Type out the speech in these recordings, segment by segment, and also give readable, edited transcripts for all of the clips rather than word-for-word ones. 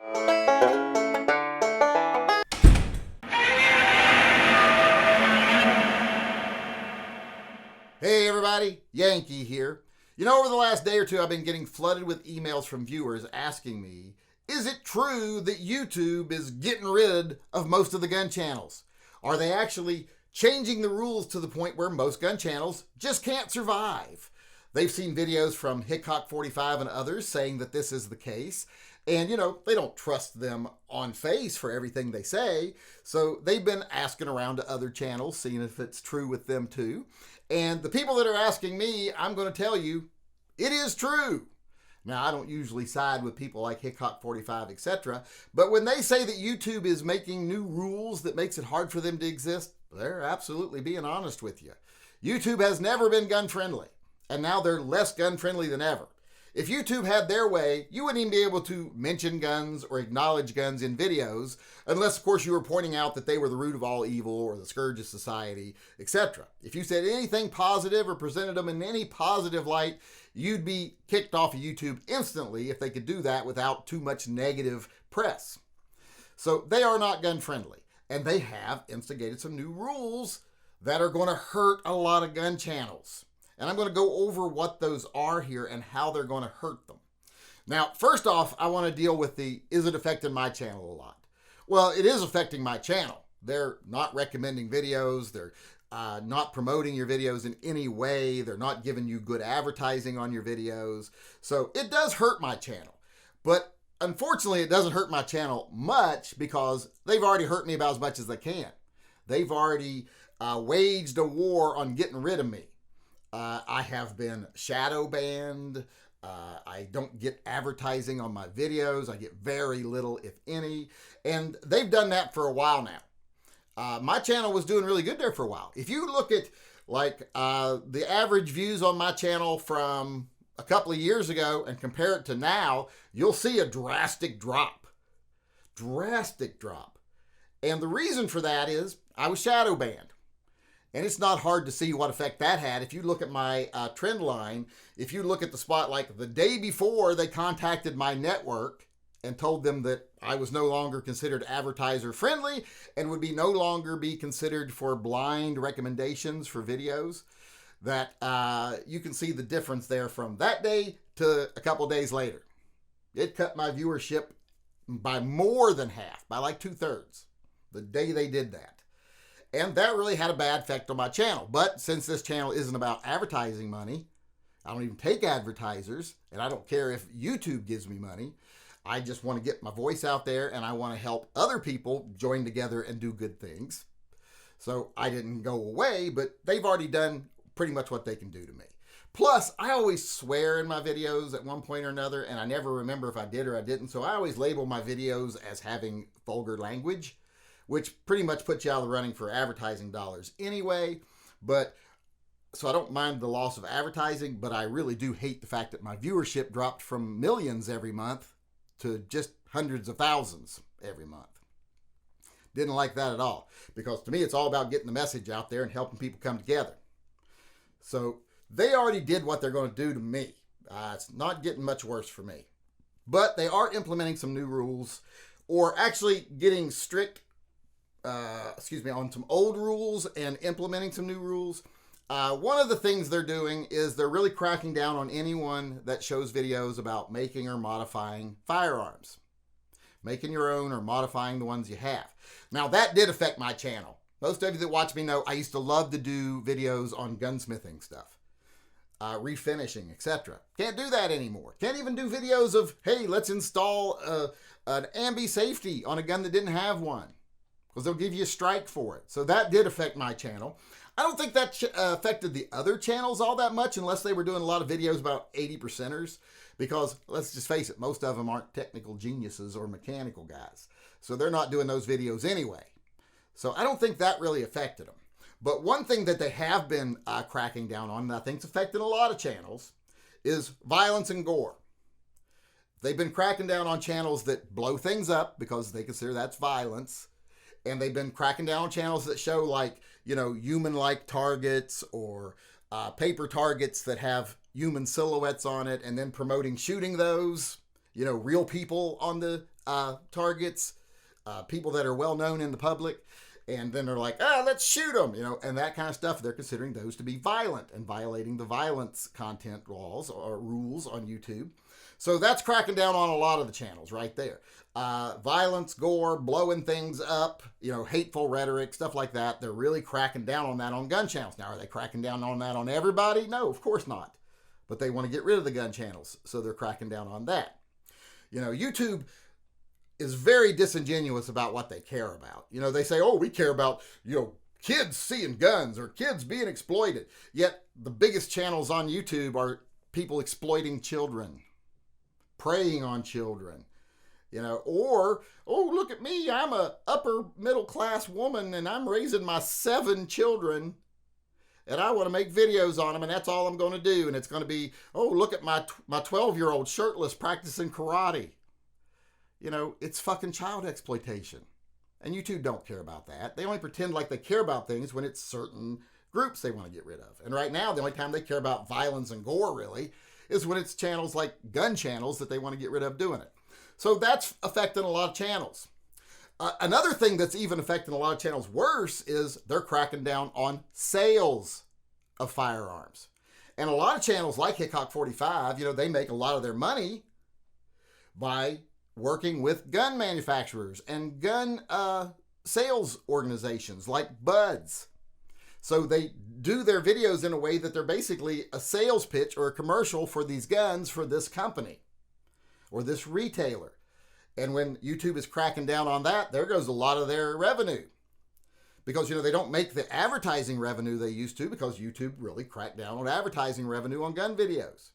Hey everybody, Yankee here. You know, over the last day or two, I've been getting flooded with emails from viewers asking me, is it true that YouTube is getting rid of most of the gun channels? Are they actually changing the rules to the point where most gun channels just can't survive? They've seen videos from Hickok45 and others saying that this is the case. And, you know, they don't trust them on face for everything they say. So they've been asking around to other channels, seeing if it's true with them too. And the people that are asking me, I'm going to tell you, it is true. Now, I don't usually side with people like Hickok45, etc. But when they say that YouTube is making new rules that makes it hard for them to exist, they're absolutely being honest with you. YouTube has never been gun friendly. And now they're less gun friendly than ever. If YouTube had their way, you wouldn't even be able to mention guns or acknowledge guns in videos, unless, of course, you were pointing out that they were the root of all evil or the scourge of society, etc. If you said anything positive or presented them in any positive light, you'd be kicked off of YouTube instantly if they could do that without too much negative press. So they are not gun friendly, and they have instigated some new rules that are going to hurt a lot of gun channels. And I'm going to go over what those are here and how they're going to hurt them. Now, first off, I want to deal with is it affecting my channel a lot? Well, it is affecting my channel. They're not recommending videos. They're not promoting your videos in any way. They're not giving you good advertising on your videos. So it does hurt my channel. But unfortunately, it doesn't hurt my channel much because they've already hurt me about as much as they can. They've already waged a war on getting rid of me. I have been shadow banned. I don't get advertising on my videos. I get very little, if any. And they've done that for a while now. My channel was doing really good there for a while. If you look at like the average views on my channel from a couple of years ago and compare it to now, you'll see a drastic drop. Drastic drop. And the reason for that is I was shadow banned. And it's not hard to see what effect that had. If you look at my trend line, if you look at the spot like the day before they contacted my network and told them that I was no longer considered advertiser friendly and would no longer be considered for blind recommendations for videos, that you can see the difference there from that day to a couple days later. It cut my viewership by more than half, by like 2/3, the day they did that. And that really had a bad effect on my channel. But since this channel isn't about advertising money, I don't even take advertisers, and I don't care if YouTube gives me money. I just want to get my voice out there, and I want to help other people join together and do good things. So I didn't go away, but they've already done pretty much what they can do to me. Plus, I always swear in my videos at one point or another, and I never remember if I did or I didn't. So I always label my videos as having vulgar language, which pretty much puts you out of the running for advertising dollars anyway. But so I don't mind the loss of advertising, but I really do hate the fact that my viewership dropped from millions every month to just hundreds of thousands every month. Didn't like that at all, because to me, it's all about getting the message out there and helping people come together. So they already did what they're going to do to me. It's not getting much worse for me. But they are implementing some new rules, or actually getting strict on some old rules and implementing some new rules. One of the things they're doing is they're really cracking down on anyone that shows videos about making or modifying firearms. Making your own or modifying the ones you have. Now, that did affect my channel. Most of you that watch me know I used to love to do videos on gunsmithing stuff. Refinishing, etc. Can't do that anymore. Can't even do videos of, hey, let's install an ambi safety on a gun that didn't have one, because they'll give you a strike for it. So that did affect my channel. I don't think that affected the other channels all that much, unless they were doing a lot of videos about 80%ers, because let's just face it, most of them aren't technical geniuses or mechanical guys. So they're not doing those videos anyway. So I don't think that really affected them. But one thing that they have been cracking down on, and I think it's affecting a lot of channels, is violence and gore. They've been cracking down on channels that blow things up because they consider that's violence. And they've been cracking down on channels that show, like, human-like targets or paper targets that have human silhouettes on it, and then promoting shooting those. real people on the targets, people that are well known in the public. And then they're like, let's shoot them, and that kind of stuff. They're considering those to be violent and violating the violence content laws or rules on YouTube. So that's cracking down on a lot of the channels right there. Violence, gore, blowing things up, hateful rhetoric, stuff like that. They're really cracking down on that on gun channels. Now, are they cracking down on that on everybody? No, of course not. But they want to get rid of the gun channels, so they're cracking down on that. YouTube is very disingenuous about what they care about. They say, we care about, kids seeing guns or kids being exploited. Yet the biggest channels on YouTube are people exploiting children, preying on children, or, look at me, I'm a upper middle class woman and I'm raising my 7 children and I want to make videos on them and that's all I'm going to do. And it's going to be, look at my 12-year-old shirtless practicing karate. It's fucking child exploitation. And YouTube don't care about that. They only pretend like they care about things when it's certain groups they want to get rid of. And right now, the only time they care about violence and gore, really, is when it's channels like gun channels that they want to get rid of doing it. So that's affecting a lot of channels. Another thing that's even affecting a lot of channels worse is they're cracking down on sales of firearms. And a lot of channels like Hickok 45, they make a lot of their money by working with gun manufacturers and gun sales organizations like Buds. So they do their videos in a way that they're basically a sales pitch or a commercial for these guns for this company or this retailer. And when YouTube is cracking down on that, there goes a lot of their revenue. Because, they don't make the advertising revenue they used to because YouTube really cracked down on advertising revenue on gun videos.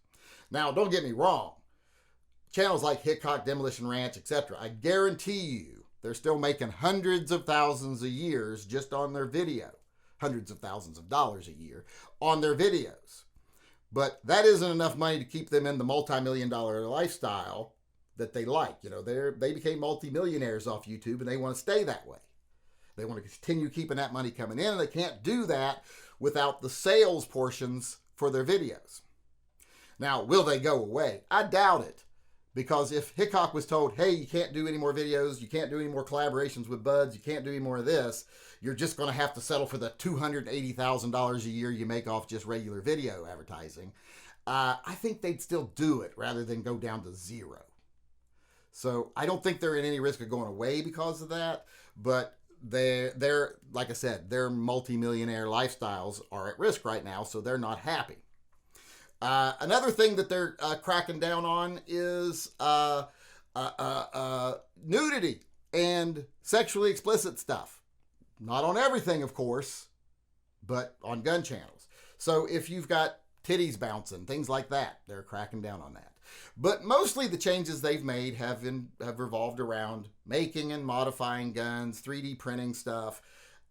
Now, don't get me wrong. Channels like Hickok, Demolition Ranch, etc., I guarantee you they're still making hundreds of thousands a year just on their video. Hundreds of thousands of dollars a year on their videos. But that isn't enough money to keep them in the multi-million-dollar lifestyle that they like. They became multi-millionaires off YouTube and they want to stay that way. They want to continue keeping that money coming in, and they can't do that without the sales portions for their videos. Now, will they go away? I doubt it. Because if Hickok was told, hey, you can't do any more videos, you can't do any more collaborations with Buds, you can't do any more of this, you're just going to have to settle for the $280,000 a year you make off just regular video advertising, I think they'd still do it rather than go down to zero. So I don't think they're in any risk of going away because of that, but they're like I said, their multimillionaire lifestyles are at risk right now, so they're not happy. Another thing that they're cracking down on is nudity and sexually explicit stuff. Not on everything, of course, but on gun channels. So if you've got titties bouncing, things like that, they're cracking down on that. But mostly the changes they've made have revolved around making and modifying guns, 3D printing stuff,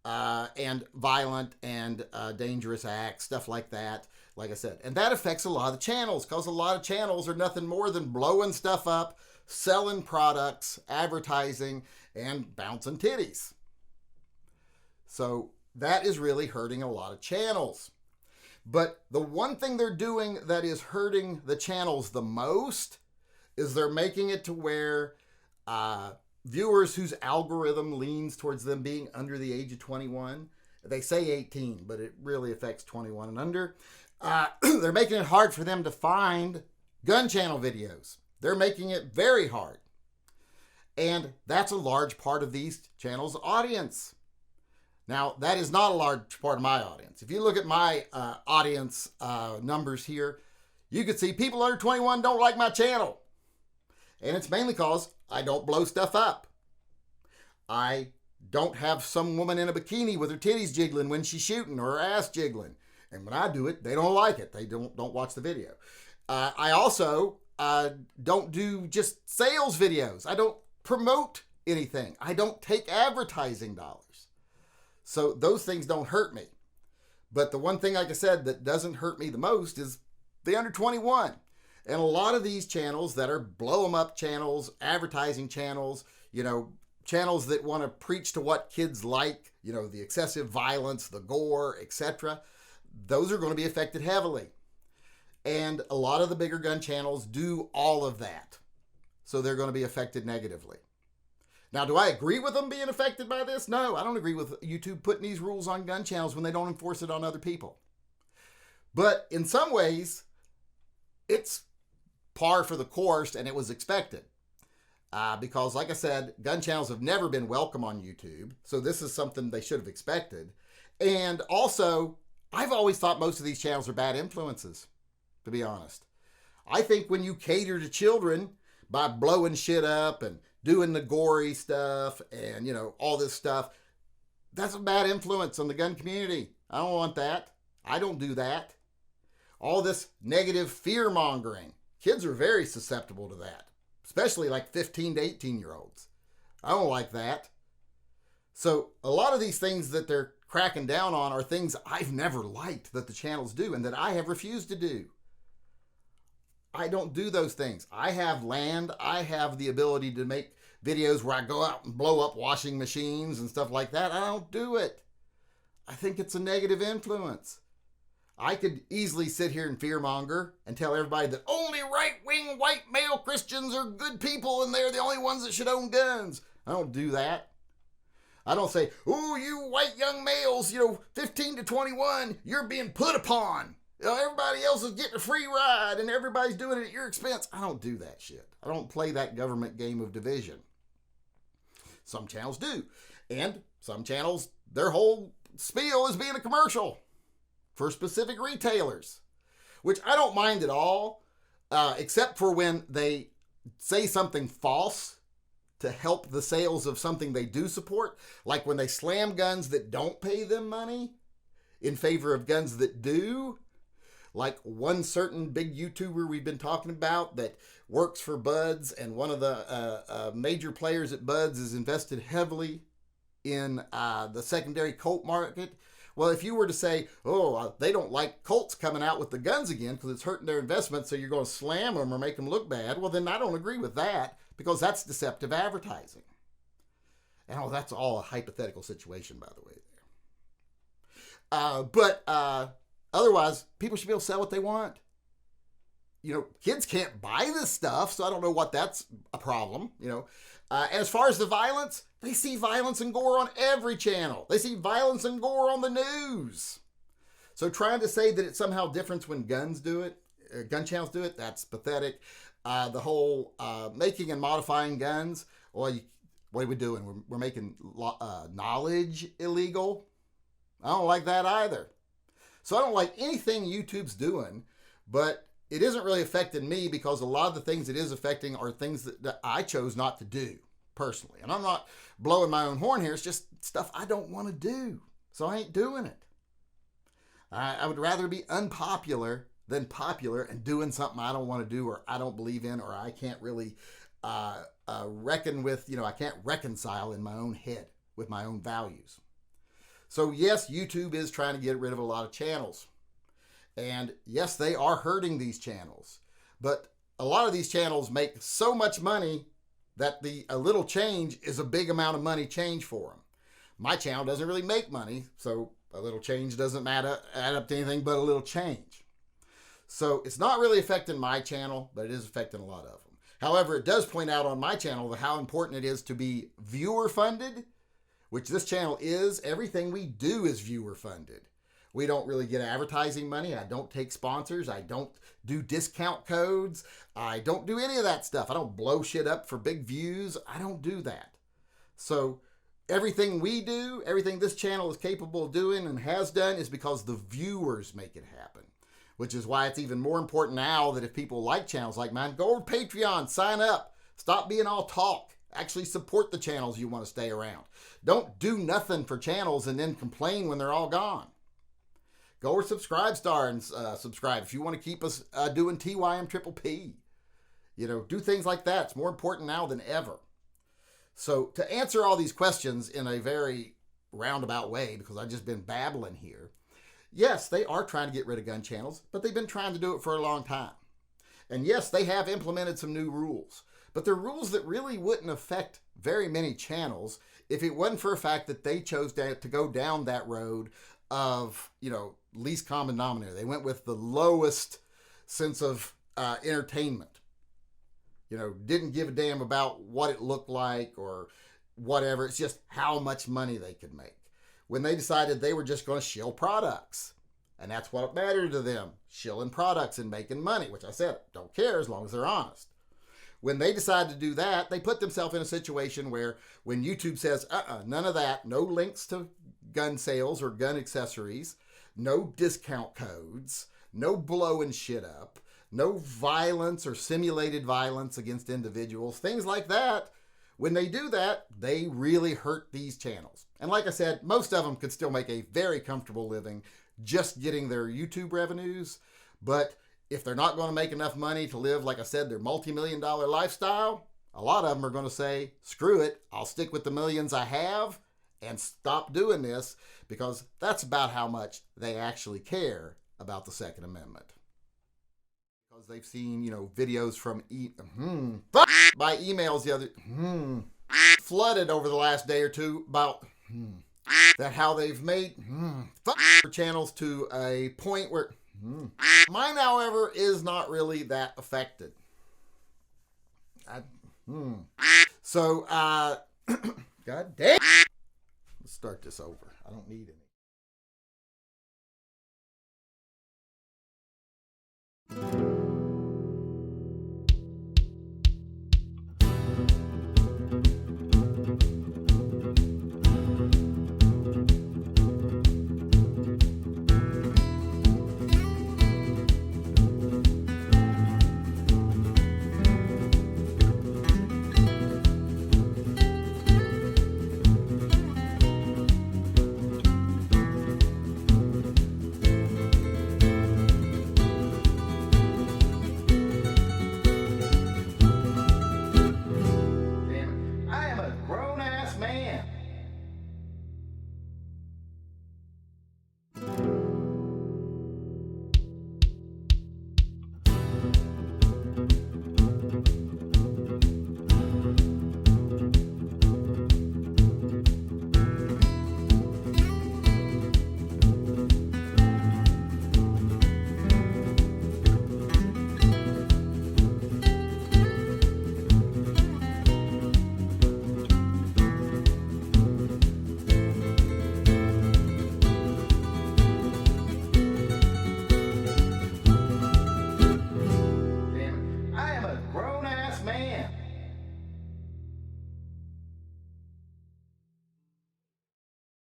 and violent and dangerous acts, stuff like that. Like I said, and that affects a lot of the channels because a lot of channels are nothing more than blowing stuff up, selling products, advertising, and bouncing titties. So that is really hurting a lot of channels. But the one thing they're doing that is hurting the channels the most is they're making it to where viewers whose algorithm leans towards them being under the age of 21, they say 18, but it really affects 21 and under. They're making it hard for them to find gun channel videos. They're making it very hard. And that's a large part of these channels' audience. Now, that is not a large part of my audience. If you look at my audience numbers here, you can see people under 21 don't like my channel. And it's mainly because I don't blow stuff up. I don't have some woman in a bikini with her titties jiggling when she's shooting or her ass jiggling. And when I do it, they don't like it. They don't watch the video. I also don't do just sales videos. I don't promote anything. I don't take advertising dollars. So those things don't hurt me. But the one thing, like I said, that doesn't hurt me the most is the under 21. And a lot of these channels that are blow 'em up channels, advertising channels, channels that want to preach to what kids like, the excessive violence, the gore, etc., those are going to be affected heavily. And a lot of the bigger gun channels do all of that. so they're going to be affected negatively. Now, do I agree with them being affected by this? No, I don't agree with YouTube putting these rules on gun channels when they don't enforce it on other people. But in some ways, it's par for the course, and it was expected. Because, like I said, gun channels have never been welcome on YouTube, so this is something they should have expected. And also, I've always thought most of these channels are bad influences, to be honest. I think when you cater to children by blowing shit up and doing the gory stuff and, all this stuff, that's a bad influence on the gun community. I don't want that. I don't do that. All this negative fear-mongering. Kids are very susceptible to that, especially like 15 to 18-year-olds. I don't like that. So a lot of these things that they're cracking down on are things I've never liked that the channels do and that I have refused to do. I don't do those things. I have land. I have the ability to make videos where I go out and blow up washing machines and stuff like that. I don't do it. I think it's a negative influence. I could easily sit here and fearmonger and tell everybody that only right-wing white male Christians are good people and they're the only ones that should own guns. I don't do that. I don't say, oh, you white young males, 15 to 21, you're being put upon. Everybody else is getting a free ride and everybody's doing it at your expense. I don't do that shit. I don't play that government game of division. Some channels do. And some channels, their whole spiel is being a commercial for specific retailers, which I don't mind at all, except for when they say something false to help the sales of something they do support, like when they slam guns that don't pay them money in favor of guns that do. Like one certain big YouTuber we've been talking about that works for Buds, and one of the major players at Buds is invested heavily in the secondary Colt market. Well, if you were to say, they don't like Colts coming out with the guns again because it's hurting their investment, so you're going to slam them or make them look bad, well, then I don't agree with that because that's deceptive advertising. And that's all a hypothetical situation, by the way. But otherwise, people should be able to sell what they want. Kids can't buy this stuff, so I don't know what that's a problem. As far as the violence, they see violence and gore on every channel. They see violence and gore on the news. So trying to say that it's somehow different when gun channels do it, that's pathetic. The whole making and modifying guns, what are we doing? We're making knowledge illegal. I don't like that either. So I don't like anything YouTube's doing, but it isn't really affecting me because a lot of the things it is affecting are things that I chose not to do personally. And I'm not blowing my own horn here. It's just stuff I don't want to do. So I ain't doing it. I would rather be unpopular than popular and doing something I don't want to do or I don't believe in or I can't really reckon with, I can't reconcile in my own head with my own values. So yes, YouTube is trying to get rid of a lot of channels. And yes, they are hurting these channels. But a lot of these channels make so much money that a little change is a big amount of money change for them. My channel doesn't really make money, so a little change doesn't add up to anything but a little change. So it's not really affecting my channel, but it is affecting a lot of them. However, it does point out on my channel how important it is to be viewer funded, which this channel is. Everything we do is viewer funded. We don't really get advertising money. I don't take sponsors. I don't do discount codes. I don't do any of that stuff. I don't blow shit up for big views. I don't do that. So everything we do, everything this channel is capable of doing and has done is because the viewers make it happen, which is why it's even more important now that if people like channels like mine, go over to Patreon, sign up, stop being all talk. Actually support the channels you want to stay around. Don't do nothing for channels and then complain when they're all gone. Go over Subscribestar and subscribe if you want to keep us doing TYMP. Do things like that. It's more important now than ever. So to answer all these questions in a very roundabout way, because I've just been babbling here, yes, they are trying to get rid of gun channels, but they've been trying to do it for a long time. And yes, they have implemented some new rules, but they're rules that really wouldn't affect very many channels if it wasn't for the fact that they chose to go down that road of, least common denominator. They went with the lowest sense of entertainment. didn't give a damn about what it looked like or whatever. It's just how much money they could make. When they decided they were just going to shill products. And that's what mattered to them, shilling products and making money, which I said, don't care as long as they're honest. When they decided to do that, they put themselves in a situation where when YouTube says, none of that, no links to gun sales or gun accessories, no discount codes, no blowing shit up, no violence or simulated violence against individuals, things like that. When they do that, they really hurt these channels. And like I said, most of them could still make a very comfortable living just getting their YouTube revenues. But if they're not going to make enough money to live, like I said, their multi-million-dollar lifestyle, a lot of them are going to say, screw it, I'll stick with the millions I have and stop doing this, because that's about how much they actually care about the Second Amendment. Because they've seen, videos from by emails the other flooded over the last day or two about that how they've made channels to a point where mine, however, is not really that affected. So, God damn. Let's start this over. I don't need any.